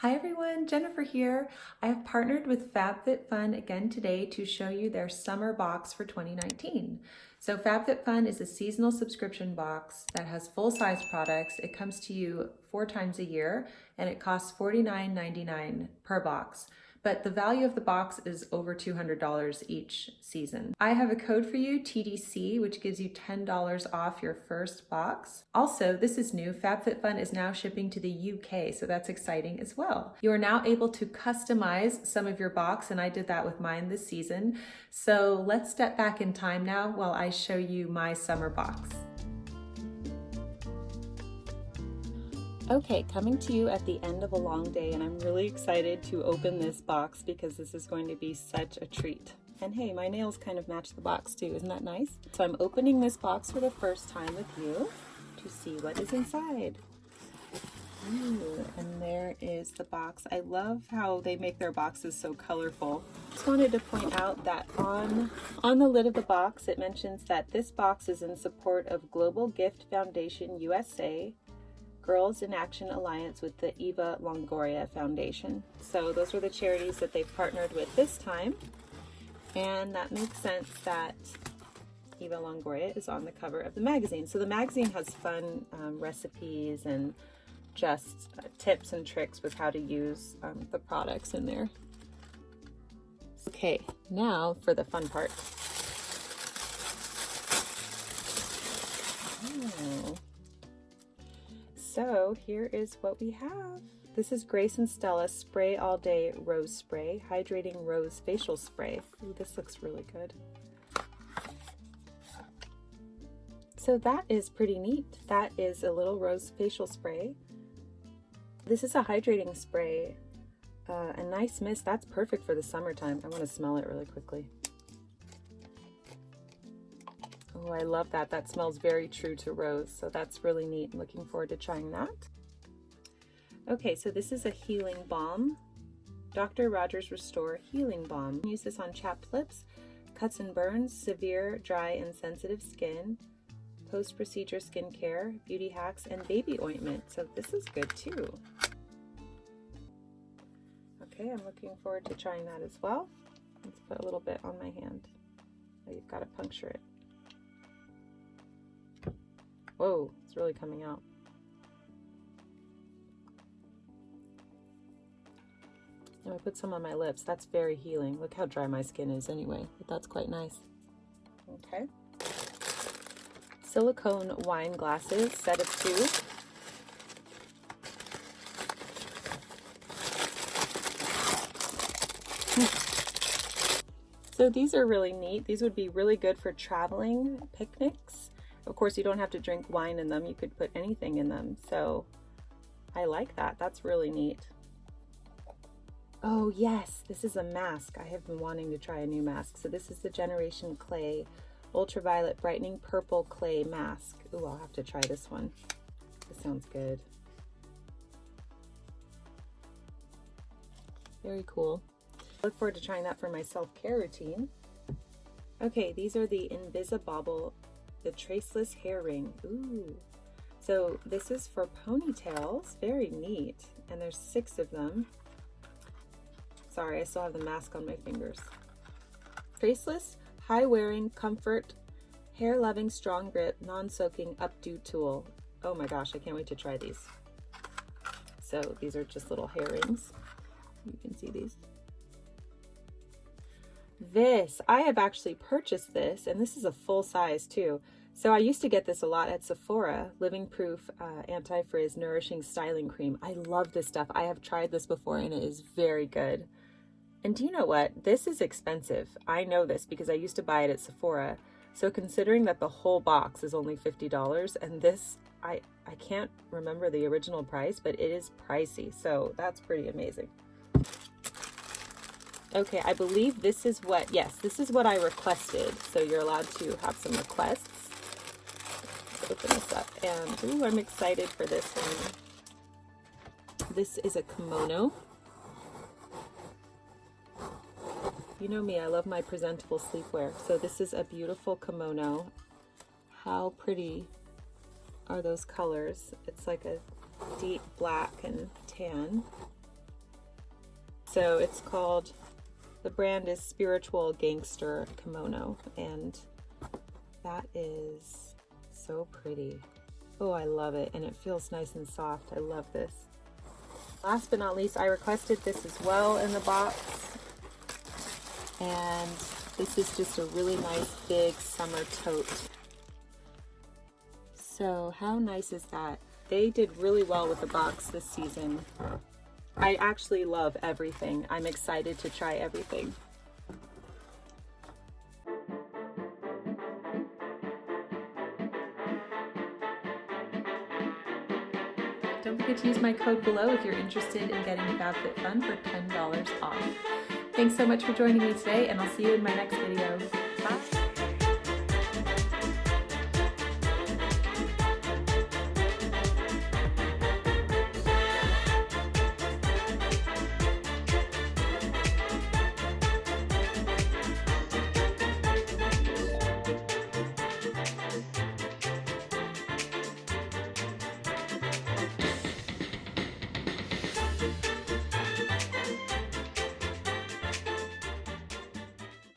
Hi everyone, Jennifer here. I have partnered with FabFitFun again today to show you their summer box for 2019. So FabFitFun is a seasonal subscription box that has full-size products. It comes to you 4 times a year and it costs $49.99 per box. But the value of the box is over $200 each season. I have a code for you, TDC, which gives you $10 off your first box. Also, this is new. FabFitFun is now shipping to the UK, so that's exciting as well. You are now able to customize some of your box, and I did that with mine this season. So let's step back in time now while I show you my summer box. Okay, coming to you at the end of a long day, and I'm really excited to open this box because this is going to be such a treat. And hey, my nails kind of match the box too, isn't that nice? So I'm opening this box for the first time with you to see what is inside. Ooh, and there is the box. I love how they make their boxes so colorful. Just wanted to point out that on the lid of the box, it mentions that this box is in support of Global Gift Foundation USA, Girls in Action Alliance with the Eva Longoria Foundation. So those are the charities that they've partnered with this time. And that makes sense that Eva Longoria is on the cover of the magazine. So the magazine has fun recipes and just tips and tricks with how to use the products in there. Okay, now for the fun part. Oh. So here is what we have. This is Grace and Stella Spray All Day Rose Spray, Hydrating Rose Facial Spray. Ooh, this looks really good. So that is pretty neat. That is a little rose facial spray. This is a hydrating spray, a nice mist. That's perfect for the summertime. I want to smell it really quickly. Oh, I love that. That smells very true to rose, so that's really neat. I'm looking forward to trying that. Okay, so this is a healing balm. Dr. Rogers Restore Healing Balm. Use this on chapped lips, cuts and burns, severe, dry, and sensitive skin, post-procedure skincare, beauty hacks, and baby ointment. So this is good too. Okay, I'm looking forward to trying that as well. Let's put a little bit on my hand. Oh, you've got to puncture it. Whoa, it's really coming out. And I put some on my lips. That's very healing. Look how dry my skin is anyway, but that's quite nice. Okay. Silicone wine glasses, set of 2. So these are really neat. These would be really good for traveling picnics. Of course, you don't have to drink wine in them. You could put anything in them. So I like that. That's really neat. Oh yes, this is a mask. I have been wanting to try a new mask. So this is the Generation Clay Ultraviolet Brightening Purple Clay Mask. Ooh, I'll have to try this one. This sounds good. Very cool. Look forward to trying that for my self-care routine. Okay, these are the Invisibobble, the Traceless Hair Ring. Ooh. So this is for ponytails. Very neat. And there's 6 of them. Sorry, I still have the mask on my fingers. Traceless, high-wearing, comfort, hair-loving, strong grip, non-soaking, updo tool. Oh my gosh, I can't wait to try these. So these are just little hair rings. You can see these. This, I have actually purchased this, and this is a full size too. So I used to get this a lot at Sephora, Living Proof Anti-Frizz Nourishing Styling Cream. I love this stuff. I have tried this before and it is very good. And do you know what? This is expensive. I know this because I used to buy it at Sephora. So considering that the whole box is only $50 and this, I can't remember the original price, but it is pricey. So that's pretty amazing. Okay, I believe this is what, yes, this is what I requested. So you're allowed to have some requests. Let's open this up. And ooh, I'm excited for this one. This is a kimono. You know me, I love my presentable sleepwear. So this is a beautiful kimono. How pretty are those colors? It's like a deep black and tan. So it's called, the brand is Spiritual Gangster Kimono, and that is so pretty. Oh, I love it, and it feels nice and soft. I love this. Last but not least, I requested this as well in the box, and this is just a really nice big summer tote. So how nice is that? They did really well with the box this season. I actually love everything. I'm excited to try everything. Don't forget to use my code below if you're interested in getting FabFitFun for $10 off. Thanks so much for joining me today, and I'll see you in my next video. Bye!